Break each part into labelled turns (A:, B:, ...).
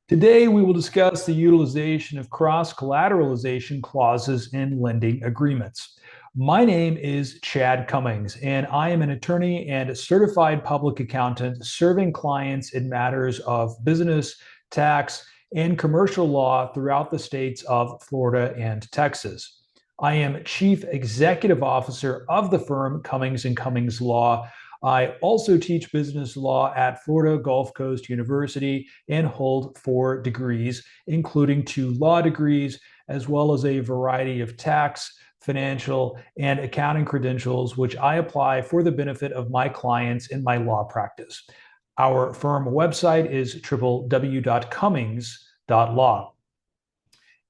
A: Today, we will discuss the utilization of cross-collateralization clauses in lending agreements. My name is Chad Cummings, and I am an attorney and certified public accountant serving clients in matters of business, tax, and commercial law throughout the states of Florida and Texas. I am Chief Executive Officer of the firm Cummings and Cummings Law. I also teach business law at Florida Gulf Coast University and hold 4 degrees, including 2 law degrees, as well as a variety of tax, financial, and accounting credentials, which I apply for the benefit of my clients in my law practice. Our firm website is www.cummings.law.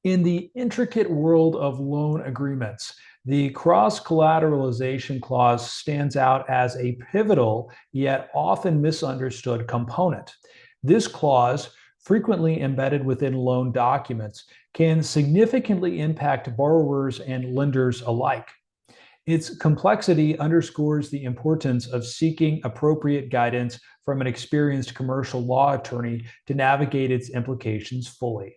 A: In the intricate world of loan agreements, the cross-collateralization clause stands out as a pivotal yet often misunderstood component. This clause, frequently embedded within loan documents, can significantly impact borrowers and lenders alike. Its complexity underscores the importance of seeking appropriate guidance from an experienced commercial law attorney to navigate its implications fully.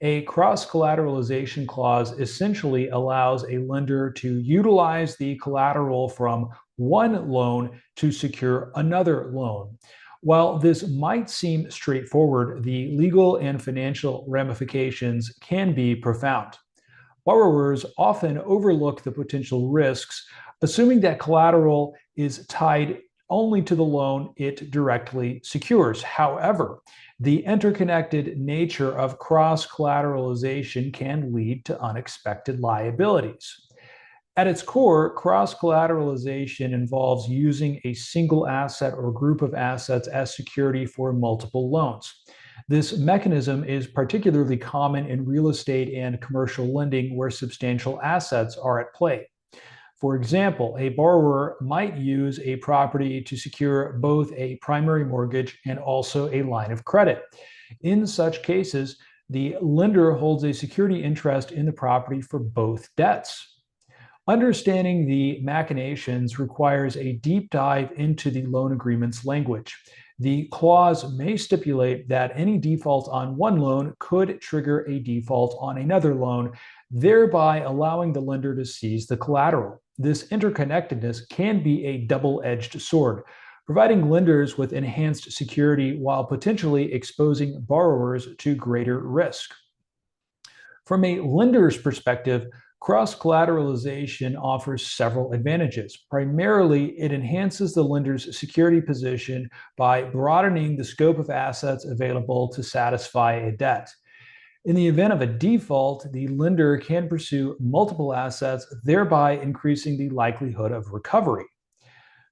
A: A cross-collateralization clause essentially allows a lender to utilize the collateral from one loan to secure another loan. While this might seem straightforward, the legal and financial ramifications can be profound. Borrowers often overlook the potential risks, assuming that collateral is tied only to the loan it directly secures. However, the interconnected nature of cross-collateralization can lead to unexpected liabilities. At its core, cross-collateralization involves using a single asset or group of assets as security for multiple loans. This mechanism is particularly common in real estate and commercial lending where substantial assets are at play. For example, a borrower might use a property to secure both a primary mortgage and also a line of credit. In such cases, the lender holds a security interest in the property for both debts. Understanding the machinations requires a deep dive into the loan agreement's language. The clause may stipulate that any default on one loan could trigger a default on another loan, thereby allowing the lender to seize the collateral. This interconnectedness can be a double-edged sword, providing lenders with enhanced security while potentially exposing borrowers to greater risk. From a lender's perspective, cross-collateralization offers several advantages. Primarily, it enhances the lender's security position by broadening the scope of assets available to satisfy a debt. In the event of a default, the lender can pursue multiple assets, thereby increasing the likelihood of recovery.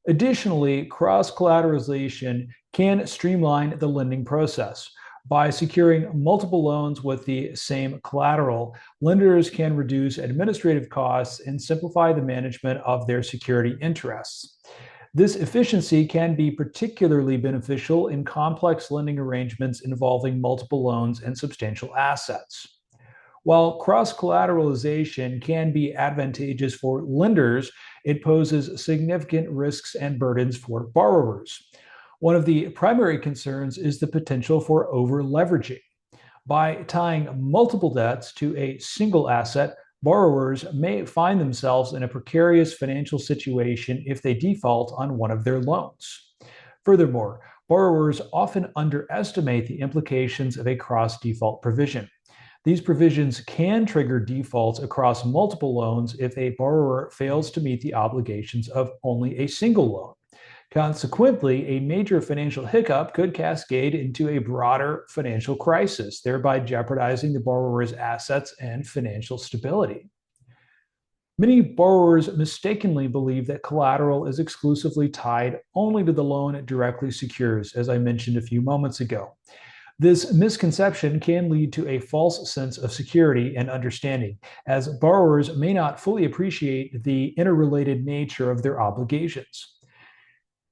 A: Additionally, cross-collateralization can streamline the lending process. By securing multiple loans with the same collateral, lenders can reduce administrative costs and simplify the management of their security interests. This efficiency can be particularly beneficial in complex lending arrangements involving multiple loans and substantial assets. While cross-collateralization can be advantageous for lenders, it poses significant risks and burdens for borrowers. One of the primary concerns is the potential for over-leveraging. By tying multiple debts to a single asset, borrowers may find themselves in a precarious financial situation if they default on one of their loans. Furthermore, borrowers often underestimate the implications of a cross-default provision. These provisions can trigger defaults across multiple loans if a borrower fails to meet the obligations of only a single loan. Consequently, a major financial hiccup could cascade into a broader financial crisis, thereby jeopardizing the borrower's assets and financial stability. Many borrowers mistakenly believe that collateral is exclusively tied only to the loan it directly secures, as I mentioned a few moments ago. This misconception can lead to a false sense of security and understanding, as borrowers may not fully appreciate the interrelated nature of their obligations.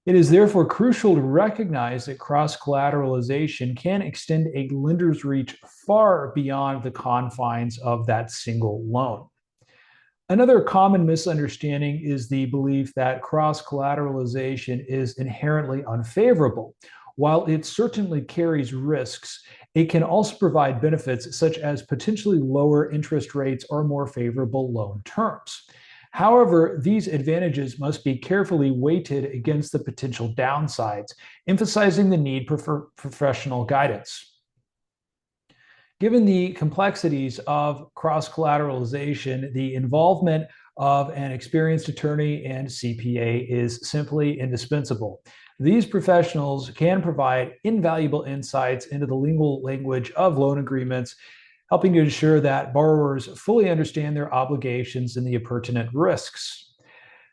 A: It is therefore crucial to recognize that cross-collateralization can extend a lender's reach far beyond the confines of that single loan. Another common misunderstanding is the belief that cross-collateralization is inherently unfavorable. While it certainly carries risks, It can also provide benefits such as potentially lower interest rates or more favorable loan terms. However, these advantages must be carefully weighted against the potential downsides, emphasizing the need for professional guidance. Given the complexities of cross-collateralization, the involvement of an experienced attorney and CPA is simply indispensable. These professionals can provide invaluable insights into the legal language of loan agreements, helping to ensure that borrowers fully understand their obligations and the pertinent risks.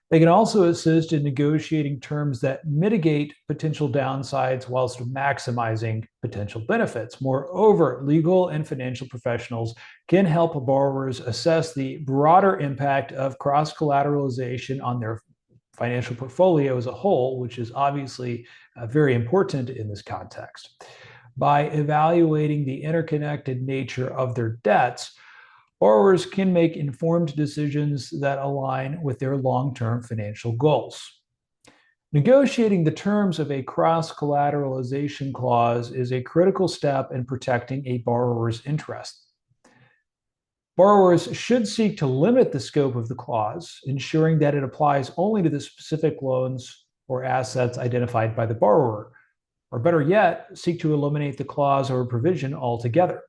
A: They can also assist in negotiating terms that mitigate potential downsides whilst maximizing potential benefits. Moreover, legal and financial professionals can help borrowers assess the broader impact of cross-collateralization on their financial portfolio as a whole, which is obviously very important in this context. By evaluating the interconnected nature of their debts, borrowers can make informed decisions that align with their long-term financial goals. Negotiating the terms of a cross-collateralization clause is a critical step in protecting a borrower's interest. Borrowers should seek to limit the scope of the clause, ensuring that it applies only to the specific loans or assets identified by the borrower, or better yet, seek to eliminate the clause or provision altogether.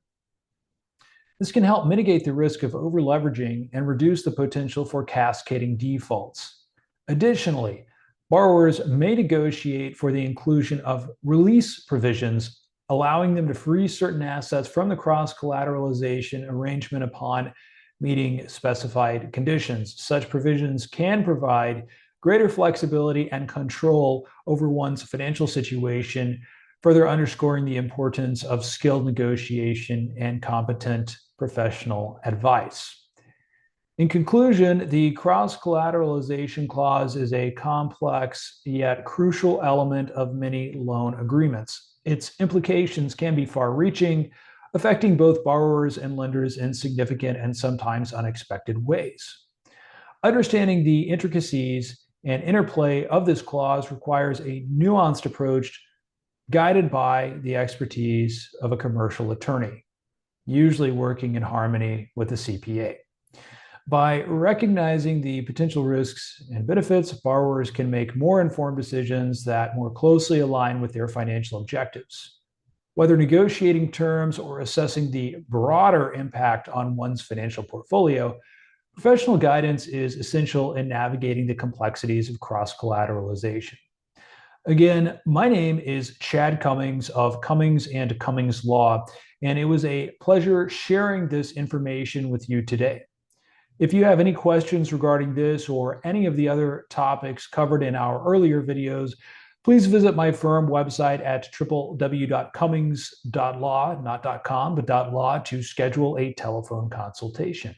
A: This can help mitigate the risk of over-leveraging and reduce the potential for cascading defaults. Additionally, borrowers may negotiate for the inclusion of release provisions, allowing them to free certain assets from the cross-collateralization arrangement upon meeting specified conditions. Such provisions can provide greater flexibility and control over one's financial situation, further underscoring the importance of skilled negotiation and competent professional advice. In conclusion, the cross-collateralization clause is a complex yet crucial element of many loan agreements. Its implications can be far-reaching, affecting both borrowers and lenders in significant and sometimes unexpected ways. Understanding the intricacies and interplay of this clause requires a nuanced approach guided by the expertise of a commercial attorney, usually working in harmony with a CPA. By recognizing the potential risks and benefits, borrowers can make more informed decisions that more closely align with their financial objectives. Whether negotiating terms or assessing the broader impact on one's financial portfolio, professional guidance is essential in navigating the complexities of cross-collateralization. Again, my name is Chad Cummings of Cummings and Cummings Law, and it was a pleasure sharing this information with you today. If you have any questions regarding this or any of the other topics covered in our earlier videos, please visit my firm website at www.cummings.law, not .com, but .law to schedule a telephone consultation.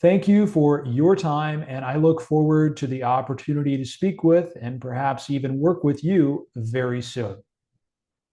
A: Thank you for your time, and I look forward to the opportunity to speak with and perhaps even work with you very soon.